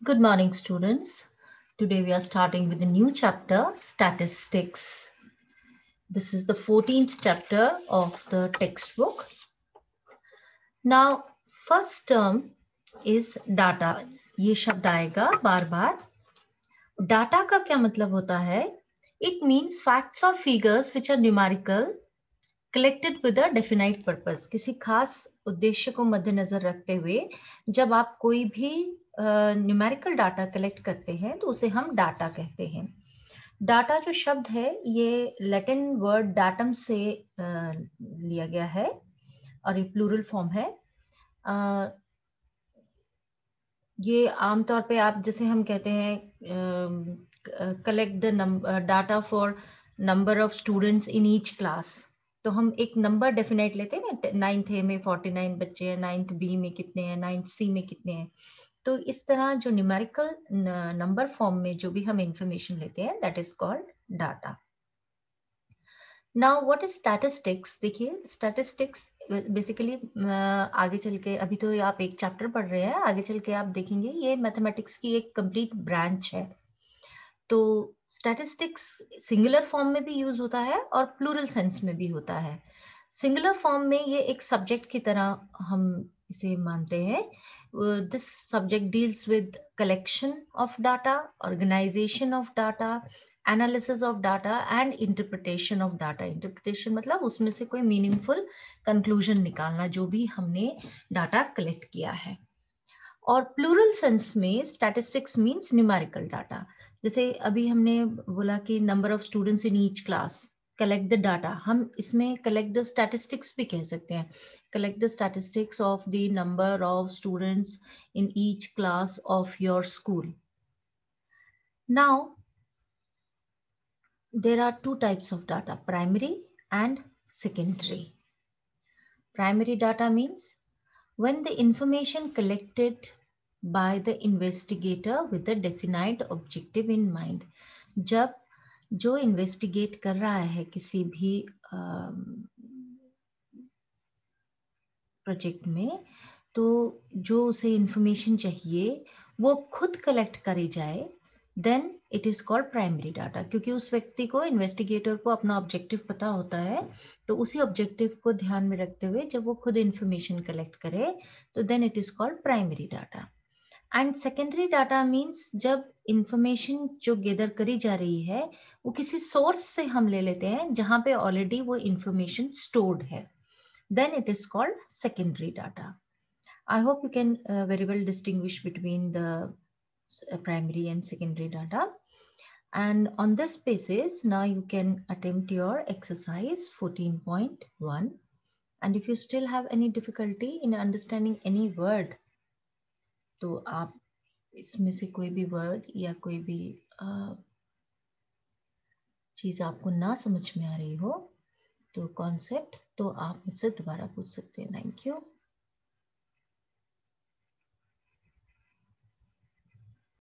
Good morning, students. Today we are starting with a new chapter, Statistics. This is the 14th chapter of the textbook. Now, first term is data. ये शब्द आएगा बार बार. Data का क्या मतलब होता है? It means facts or figures which are numerical, collected with a definite purpose. किसी खास उद्देश्य को मद्देनजर रखते हुए जब आप कोई भी न्यूमेरिकल डाटा कलेक्ट करते हैं तो उसे हम डाटा कहते हैं. डाटा जो शब्द है ये लैटिन वर्ड डाटम से लिया गया है और ये प्लूरल फॉर्म है. ये आमतौर पे आप जैसे हम कहते हैं collect the data for number of students in each class, तो हम एक नंबर डेफिनेट लेते हैं ना. 9th ए में 49 बच्चे हैं, 9th बी में कितने हैं, 9th सी में कितने हैं. तो इस तरह जो न्यूमेरिकल नंबर फॉर्म में जो भी हम इंफॉर्मेशन लेते हैं that is called data. Now what is statistics? देखिए स्टैटिस्टिक्स बेसिकली आगे चल के, अभी तो आप एक चैप्टर पढ़ रहे हैं, आगे चल के आप देखेंगे ये मैथमेटिक्स की एक कंप्लीट ब्रांच है. तो स्टैटिस्टिक्स सिंगुलर फॉर्म में भी यूज होता है और प्लूरल सेंस में भी होता है. सिंगुलर फॉर्म में ये एक सब्जेक्ट की तरह हम इसे मानते हैं. This subject deals with collection of data, organisation of data, analysis of data and interpretation of data. Interpretation मतलब उसमें से कोई मीनिंगफुल कंक्लूजन निकालना जो भी हमने डाटा कलेक्ट किया है. और प्लूरल सेंस में स्टैटिस्टिक्स मींस न्यूमेरिकल डाटा. जैसे अभी हमने बोला कि number of students in each class, collect the data, हम इसमें कलेक्ट द स्टैटिस्टिक्स भी कह सकते हैं. Collect the statistics of the number of students in each class of your school. Now there are two types of data, primary and secondary. Primary data means when the information collected by the investigator with a definite objective in mind. जब जो investigate कर रहा है किसी भी project में, तो जो उसे इंफॉर्मेशन चाहिए वो खुद कलेक्ट करी जाए, then it is called primary data. क्योंकि उस व्यक्ति को, इन्वेस्टिगेटर को अपना ऑब्जेक्टिव पता होता है, तो उसी ऑब्जेक्टिव को ध्यान में रखते हुए जब वो खुद इंफॉर्मेशन कलेक्ट करे तो then it is called primary data. And secondary data means जब इंफॉर्मेशन जो गैदर करी जा रही है वो किसी सोर्स से हम ले लेते हैं जहां पे ऑलरेडी वो इंफॉर्मेशन स्टोर्ड है, then it is called secondary data. I hope you can very well distinguish between the primary and secondary data. And on this basis, now you can attempt your exercise 14.1. And if you still have any difficulty in understanding any word, तो आप इसमें से कोई भी word या कोई भी चीज आपको ना समझ में आ रही हो तो कॉन्सेप्ट, तो आप मुझसे दोबारा पूछ सकते हैं. Thank you.